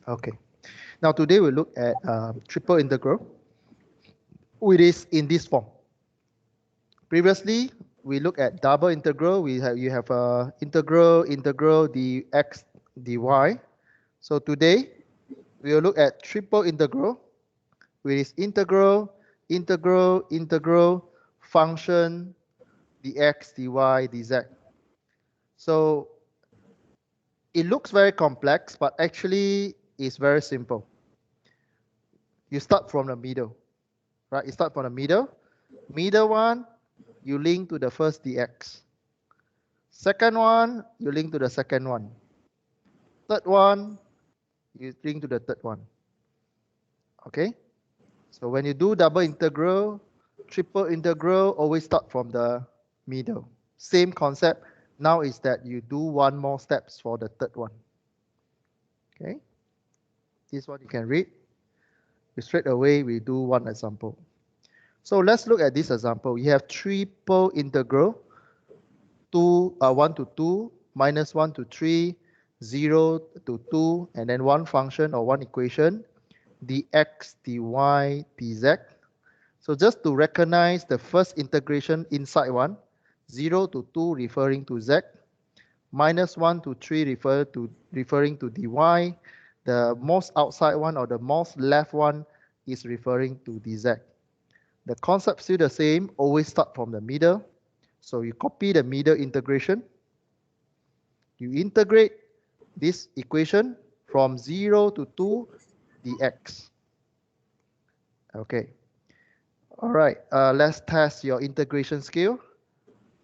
Okay. Now today we look at triple integral, which is in this form. Previously, we looked at double integral. You have integral dx dy. So today we will look at triple integral, which is integral function dx dy dz. So it looks very complex, but actually it's very simple. You start from the middle, right? You start from the middle. Middle one, you link to the first dx. Second one, you link to the second one. Third one, you link to the third one. Okay? So when you do double integral, triple integral, always start from the middle. Same concept. Now is that you do one more steps for the third one. Okay? This one you can read. Straight away, we do one example. So let's look at this example. You have triple integral 1 to 2, minus 1 to 3, 0 to 2, and then one function or one equation, dx, dy, dz. So just to recognize the first integration inside one, 0 to 2 referring to z, minus 1 to 3 referring to dy, the most outside one or the most left one is referring to dz. The concept still the same, always start from the middle. So you copy the middle integration. You integrate this equation from 0 to 2 dx. Okay. All right. Let's test your integration skill.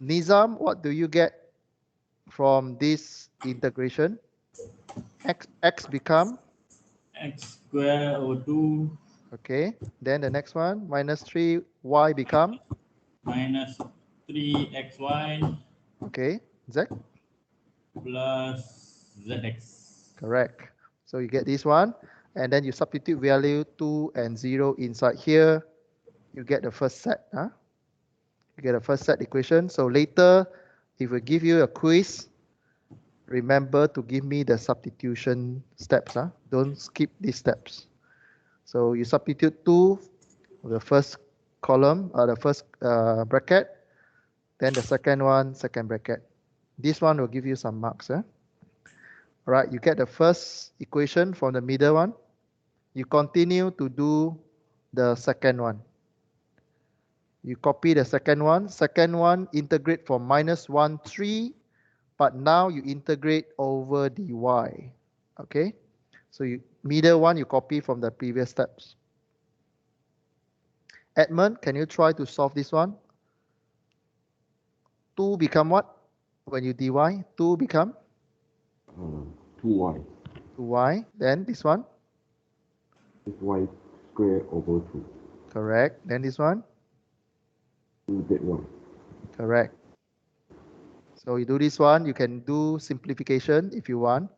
Nizam, what do you get from this integration? X become? X square over 2. Okay. Then the next one, minus 3, y become? Minus 3xy. Okay. Z? Plus zx. Correct. So you get this one. And then you substitute value 2 and 0 inside here. You get the first set. Huh? You get a first set equation. So later, if we give you a quiz, remember to give me the substitution steps. Huh? Don't skip these steps. So you substitute 2, the first column, the first bracket, then the second one, second bracket. This one will give you some marks. All right, you get the first equation from the middle one. You continue to do the second one. You copy the second one. Second one, integrate from minus 1, 3, but now you integrate over dy. Okay, so middle one you copy from the previous steps. Edmund, can you try to solve this one? 2 become what? When you dy, 2 become? 2y. 2y. Then this one? It's y square over 2. Correct. Then this one? 2z1. Correct. So you do this one, you can do simplification if you want.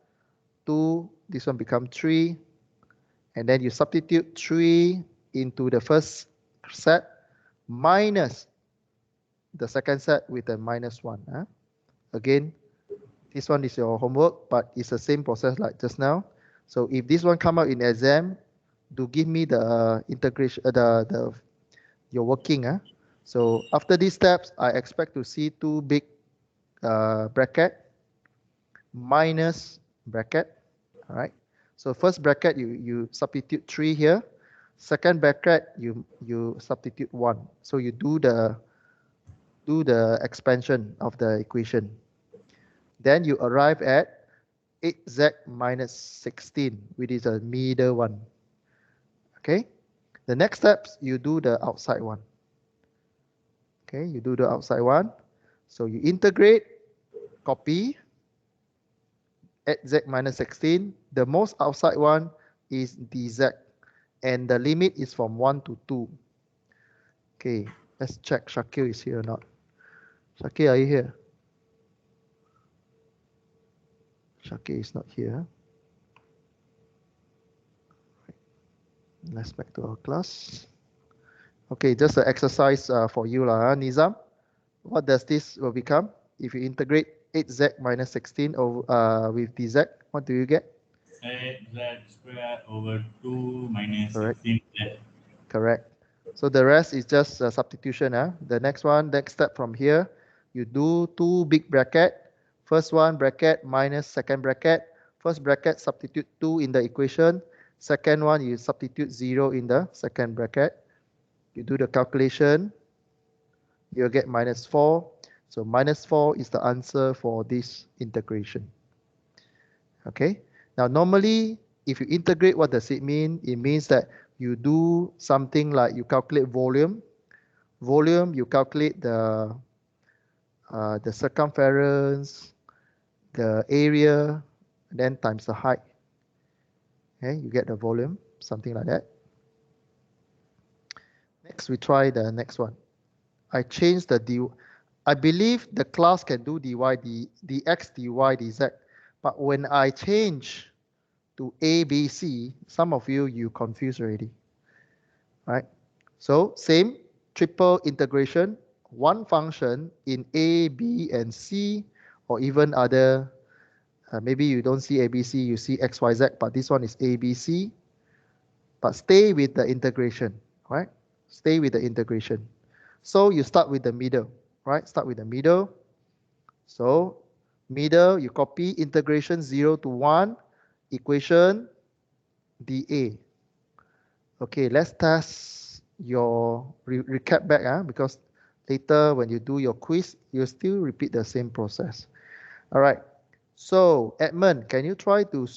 2, this one become 3. And then you substitute 3 into the first set minus the second set with a minus 1. Huh? Again, this one is your homework, but it's the same process like just now. So if this one come out in exam, do give me the integration, your working. Huh? So after these steps, I expect to see 2 big bracket minus bracket. All right. So first bracket you substitute 3 here. Second bracket you substitute 1. So you do the expansion of the equation. Then you arrive at 8z minus 16, which is a middle one. Okay. The next steps you do the outside one. Okay, you do the outside one. So you integrate, copy 8z minus 16. The most outside one is dz, and the limit is from 1 to 2. Okay, let's check Shakil is here or not. Shakil, are you here? Shakil is not here. Let's back to our class. Okay, just an exercise for you, Nizam. What does this will become? If you integrate 8z minus 16 over, with dz, what do you get? 8z square over 2 minus Correct. 16z. Correct. So the rest is just substitution. The next one, next step from here, you do two big bracket. First one bracket minus second bracket. First bracket substitute 2 in the equation. Second one you substitute 0 in the second bracket. You do the calculation. You'll get minus 4. So minus 4 is the answer for this integration. Okay. Now normally if you integrate, what does it mean? It means that you do something like you calculate volume. Volume, you calculate the circumference, the area, then times the height. Okay, you get the volume, something like that. Next, we try the next one. I change the d. I believe the class can do dy, dx, dy, dz. But when I change to a, b, c, some of you confused already. Right? So same triple integration, one function in a, b, and c, or even other. Maybe you don't see ABC, you see XYZ, but this one is ABC. But stay with the integration, right? Stay with the integration. So you start with the middle, right? Start with the middle. So middle, you copy integration 0 to 1, equation dA. Okay, let's test your recap back, because later when you do your quiz, you still repeat the same process. All right. So Edmund, can you try to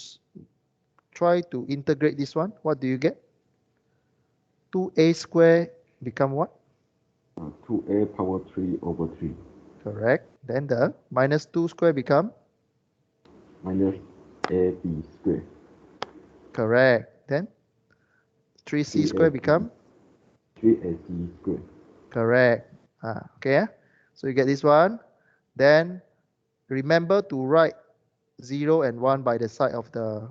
integrate this one? What do you get? 2a square become what? 2a power 3 over 3 Correct. Then the minus 2 square become? minus ab square. Correct. Then 3c square become? 3ac square. Correct. Okay. So you get this one. Then remember to write 0 and 1 by the side of the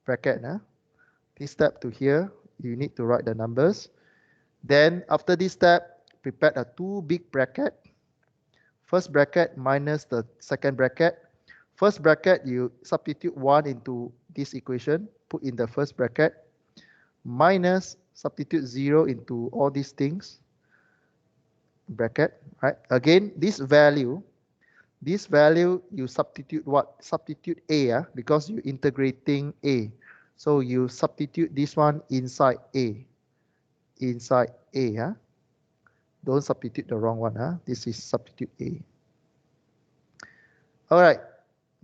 bracket. This step to here, you need to write the numbers. Then after this step, prepare a two big bracket. First bracket minus the second bracket. First bracket, you substitute 1 into this equation, put in the first bracket, minus substitute 0 into all these things, bracket, right? Again, this value you substitute what? Substitute a, because you're integrating a. So you substitute this one inside a. Inside a. Don't substitute the wrong one. This is substitute a. All right.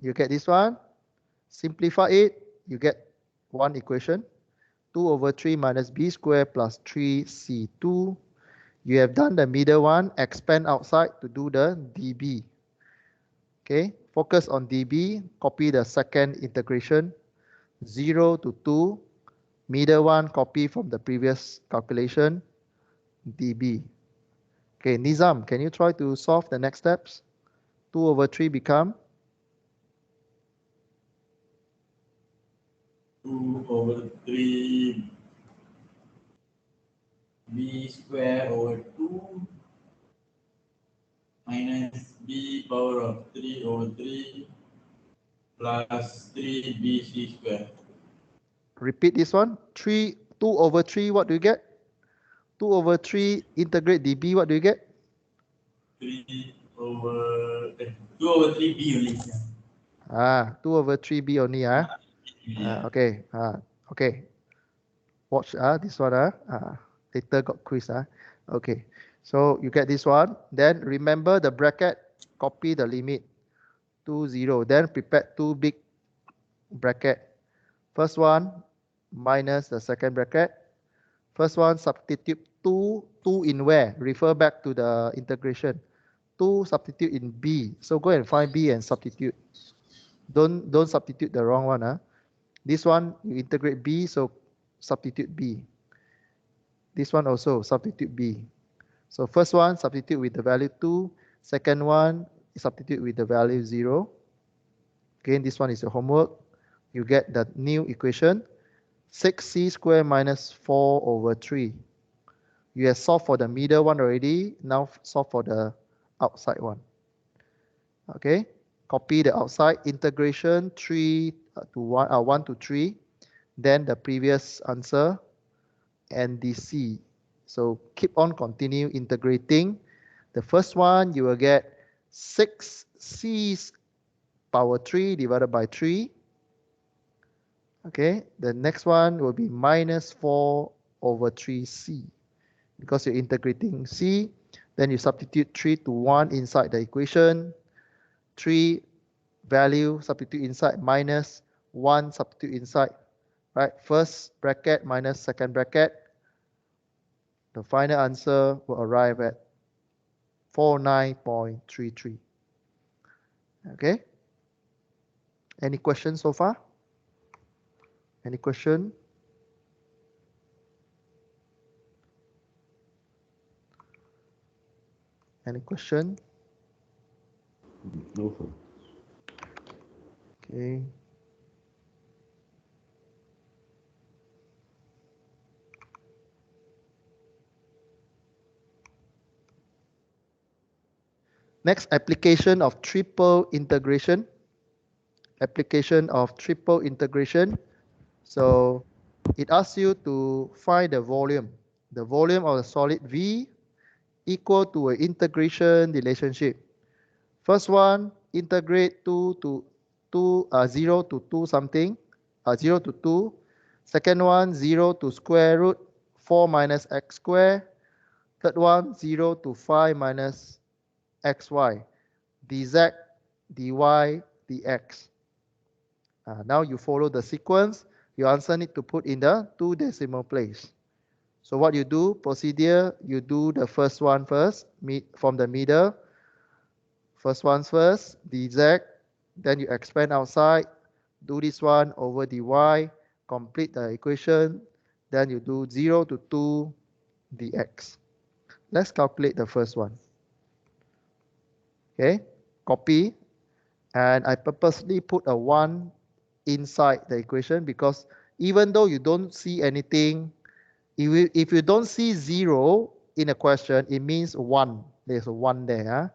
You get this one. Simplify it. You get one equation. 2 over 3 minus b square plus 3c2. You have done the middle one. Expand outside to do the db. Okay. Focus on db. Copy the second integration. 0 to 2. Middle one, copy from the previous calculation. db. Okay, Nizam, can you try to solve the next steps? 2 over 3 become? 2 over 3 b square over 2 minus b power of 3 over 3 plus 3bc square. Repeat this one. 2 over 3, what do you get? 2 over 3 integrate db, what do you get? 2 over 3b only. 2 over 3b only. Okay. Okay. Watch this one. Later got quiz. Okay. So you get this one. Then remember the bracket, copy the limit. 2, 0. Then prepare two big bracket. First one minus the second bracket. First one substitute 2 in where? Refer back to the integration. 2 substitute in b. So go and find b and substitute. Don't substitute the wrong one. This one you integrate b, so substitute b. This one also substitute b. So first one substitute with the value 2. Second one substitute with the value 0. Again, this one is your homework. You get the new equation. 6c square minus 4 over 3. You have solved for the middle one already. Now solve for the outside one. Okay. Copy the outside integration 3 to 1 to 3, then the previous answer, and the C. So keep on continue integrating. The first one, you will get 6C power 3 divided by 3. Okay, the next one will be minus 4 over 3C. Because you're integrating C, then you substitute 3 to 1 inside the equation. 3 value substitute inside, minus 1 substitute inside. Right, first bracket minus second bracket. The final answer will arrive at 49.33. Okay. Any questions so far? Any question? Any question? No, sir. Okay. Next, application of triple integration. Application of triple integration. So it asks you to find the volume. The volume of the solid V equal to an integration relationship. First one, integrate 0 to 2 something, 0 to 2. Second one, 0 to square root 4 minus x squared. Third one, 0 to 5 minus xy, dz, dy, dx. Now you follow the sequence. Your answer need to put in the 2 decimal place. So what you do, procedure, you do the first one first, from the middle. First one's first, dz, then you expand outside, do this one over dy, complete the equation, then you do 0 to 2 dx. Let's calculate the first one. Okay, copy, and I purposely put a 1 inside the equation because even though you don't see anything, if you don't see 0 in a question, it means 1. There's a 1 there.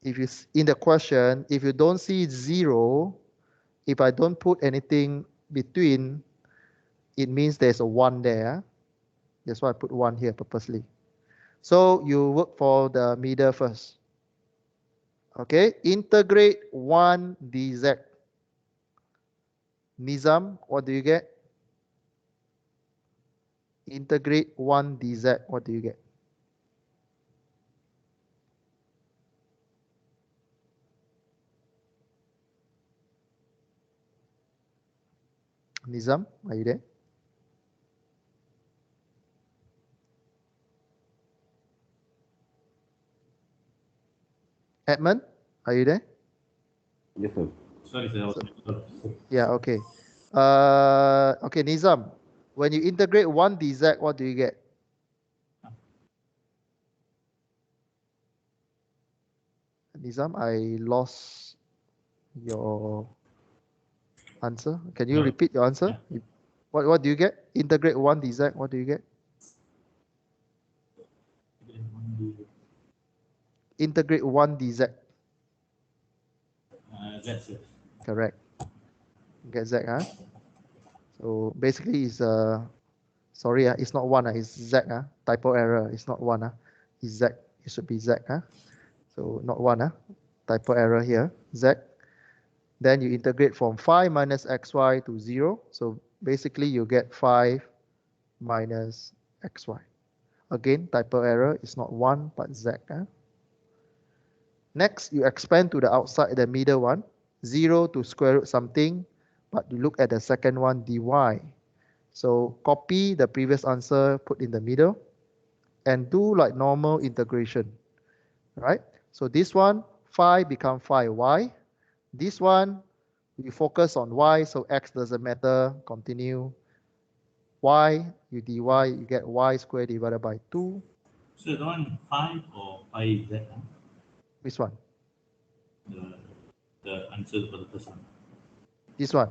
If you in the question, if you don't see 0, if I don't put anything between, it means there's a 1 there. That's why I put 1 here purposely. So you work for the middle first. Okay, integrate 1 dz. Nizam, what do you get? Integrate 1 dz, what do you get? Nizam, are you there? Edmund, are you there? Yes, sir. Sorry, sir. Yeah, okay. Okay, Nizam, when you integrate 1 dz, what do you get? Nizam, I lost your answer. Can you repeat your answer? Yeah. What do you get? Integrate 1 dz, what do you get? Integrate 1 dz. Z, sir. Correct. Get z, huh? So basically it's sorry, it's not 1, it's z, typo error. It's not 1, it's z. It should be z, so not 1, typo error here, z. Then you integrate from 5 minus xy to 0. So basically you get 5 minus xy. Again, typo error, it's not 1 but z. Next, you expand to the outside, the middle one, 0 to square root something, but you look at the second one, dy. So copy the previous answer, put in the middle, and do like normal integration, right? So this one, 5 become 5y. This one, we focus on y, so x doesn't matter, continue. Y, you dy, you get y squared divided by 2. So the one 5 or 5 Z, Which one? the answer for the first one. This one.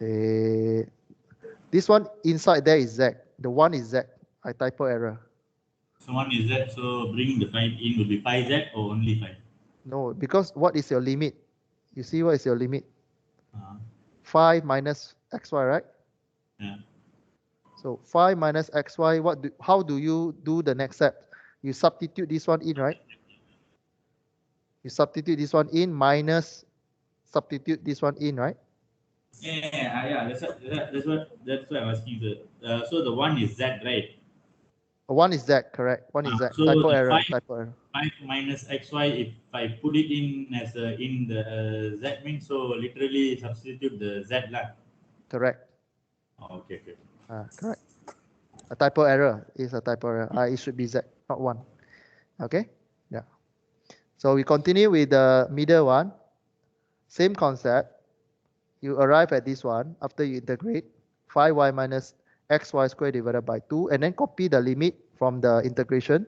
Yeah. This one inside there is z. The one is z. I typo error. So one is Z, so bringing the 5 in will be 5Z or only 5? No, because what is your limit? You see what is your limit? Uh, 5 minus xy, right? yeah. So 5 minus xy, how do you do the next step? You substitute this one in, right? You substitute this one in minus substitute this one in, right? Yeah. That's what I'm asking. So the one is Z, right? One is Z, correct? One is Z. So Typo the error, five typo error. five minus xy, if I put it in as in the Z means, so literally substitute the Z lah. Correct. Okay. Correct. A typo error is a typo error. It should be Z, not 1. Okay? Yeah. So we continue with the middle one. Same concept. You arrive at this one after you integrate 5y minus xy squared divided by 2, and then copy the limit from the integration.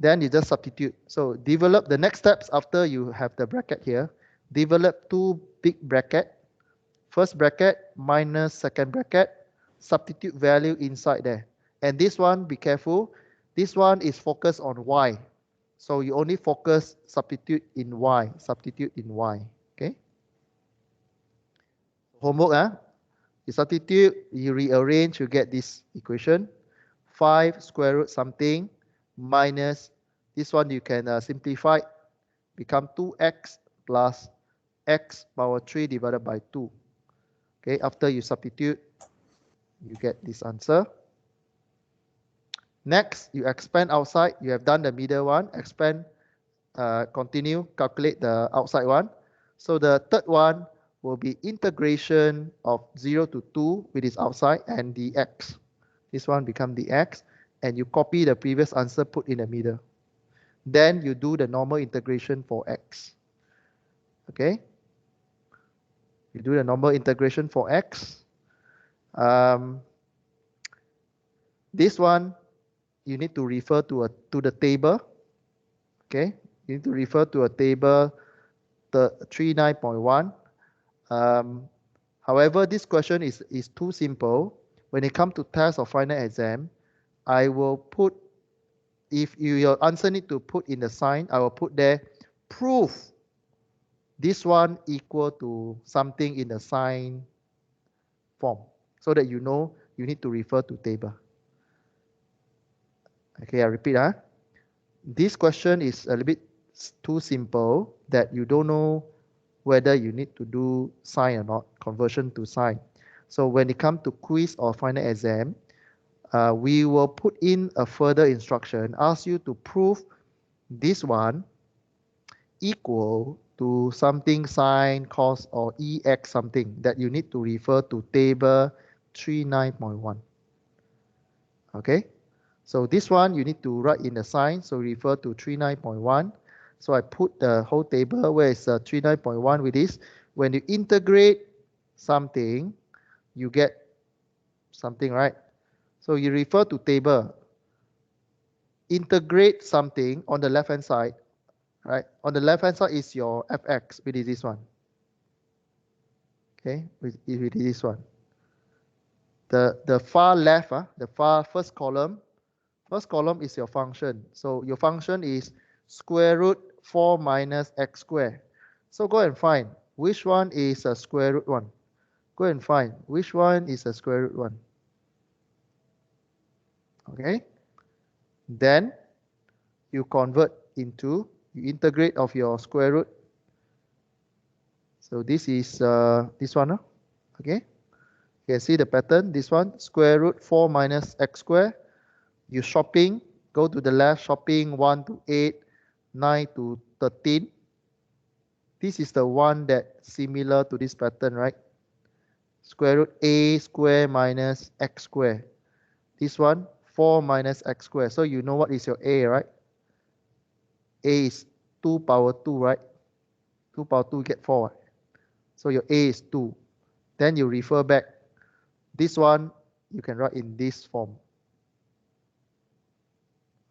Then you just substitute. So develop the next steps after you have the bracket here. Develop two big bracket. First bracket minus second bracket. Substitute value inside there. And this one, be careful. This one is focused on y. So you only focus substitute in y. Substitute in y. Okay. Homework, you substitute, you rearrange, you get this equation. 5 square root something minus, this one you can simplify, become 2x plus x power 3 divided by 2. Okay, after you substitute, you get this answer. Next, you expand outside. You have done the middle one. Expand, continue, calculate the outside one. So the third one will be integration of 0 to 2 with its outside and the x. This one become the x, and you copy the previous answer, put in the middle. Then you do the normal integration for x. Okay? You do the normal integration for x. This one, you need to refer to the table. Okay? You need to refer to a table, the 39.1. However, this question is too simple. When it comes to test or final exam, I will put, if your answer need to put in the sign, I will put there, proof this one equal to something in the sign form, so that you know you need to refer to table. Okay, I repeat. This question is a little bit too simple that you don't know whether you need to do sign or not, conversion to sign. So when it comes to quiz or final exam, we will put in a further instruction, ask you to prove this one equal to something sine, cos, or ex something that you need to refer to table 39.1. Okay, so this one you need to write in the sign, so refer to 39.1. So I put the whole table where is 39.1 with this. When you integrate something, you get something, right? So you refer to table, integrate something on the left hand side, right? On the left hand side is your fx, which is this one. Okay, which is this one. The far left, the far first column is your function. So your function is square root 4 minus x squared. So go and find which one is a square root 1. Go and find which one is a square root 1. Okay. Then you convert into, you integrate of your square root. So this is this one. Okay. You can see the pattern. This one, square root 4 minus x squared. You shopping, go to the left, shopping 1 to 8, 9 to 13. This is the one that similar to this pattern, right? Square root a squared minus x squared. This one, 4 minus x squared. So you know what is your a, right? A is 2 power 2, right? 2 power 2 get 4. Right? So your a is 2. Then you refer back. This one, you can write in this form.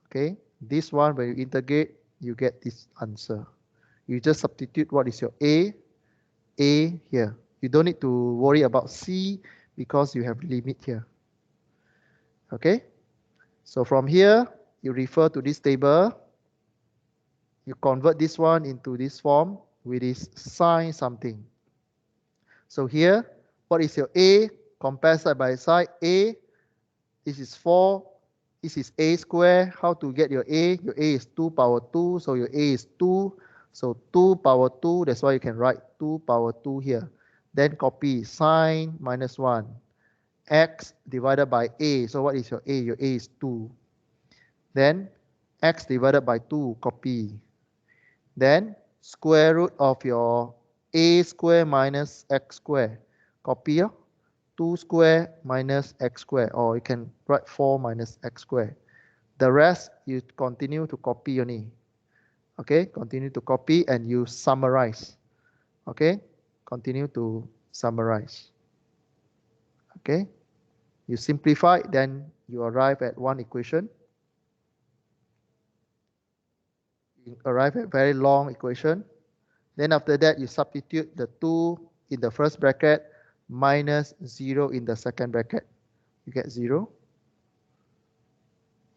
Okay, this one, when you integrate, you get this answer. You just substitute what is your A here. You don't need to worry about C because you have limit here. Okay, so from here, you refer to this table. You convert this one into this form with this sine something. So here, what is your A? Compare side by side. A, this is 4. This is A square. How to get your A? Your A is 2 power 2. So your A is 2. So 2 power 2. That's why you can write 2 power 2 here. Then copy sine minus 1. X divided by A. So what is your A? Your A is 2. Then x divided by 2. Copy. Then square root of your A square minus x square. Copy. 2 square minus x square, or you can write 4 minus x square. The rest you continue to copy only. Okay, continue to copy and you summarize. Okay, continue to summarize. Okay, you simplify, then you arrive at one equation. You arrive at very long equation. Then after that, you substitute the 2 in the first bracket minus 0 in the second bracket. You get 0.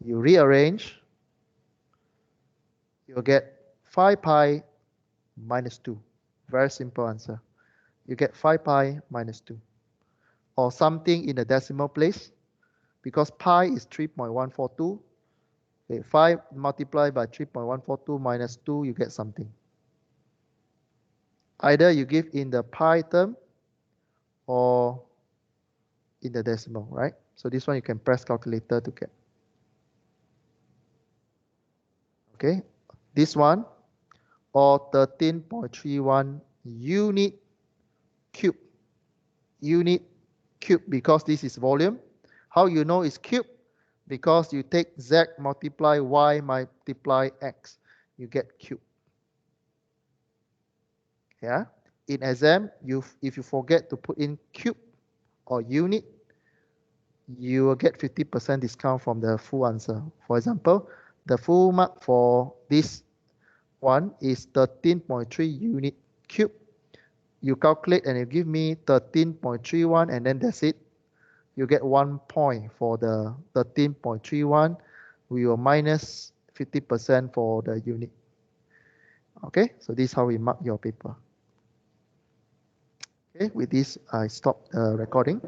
You rearrange. You'll get 5 pi minus 2. Very simple answer. You get 5 pi minus 2. Or something in the decimal place. Because pi is 3.142. Okay, 5 multiplied by 3.142 minus 2, you get something. Either you give in the pi term or in the decimal, right? So this one you can press calculator to get. Okay, this one, or 13.31 unit cube. Unit cube, because this is volume. How you know it's cube? Because you take z multiply y multiply x, you get cube. Yeah. In exam, if you forget to put in cube or unit, you will get 50% discount from the full answer. For example, the full mark for this one is 13.3 unit cube. You calculate and you give me 13.31 and then that's it. You get 1 point for the 13.31. We will minus 50% for the unit. Okay, so this is how we mark your paper. Okay, with this, I stop the recording.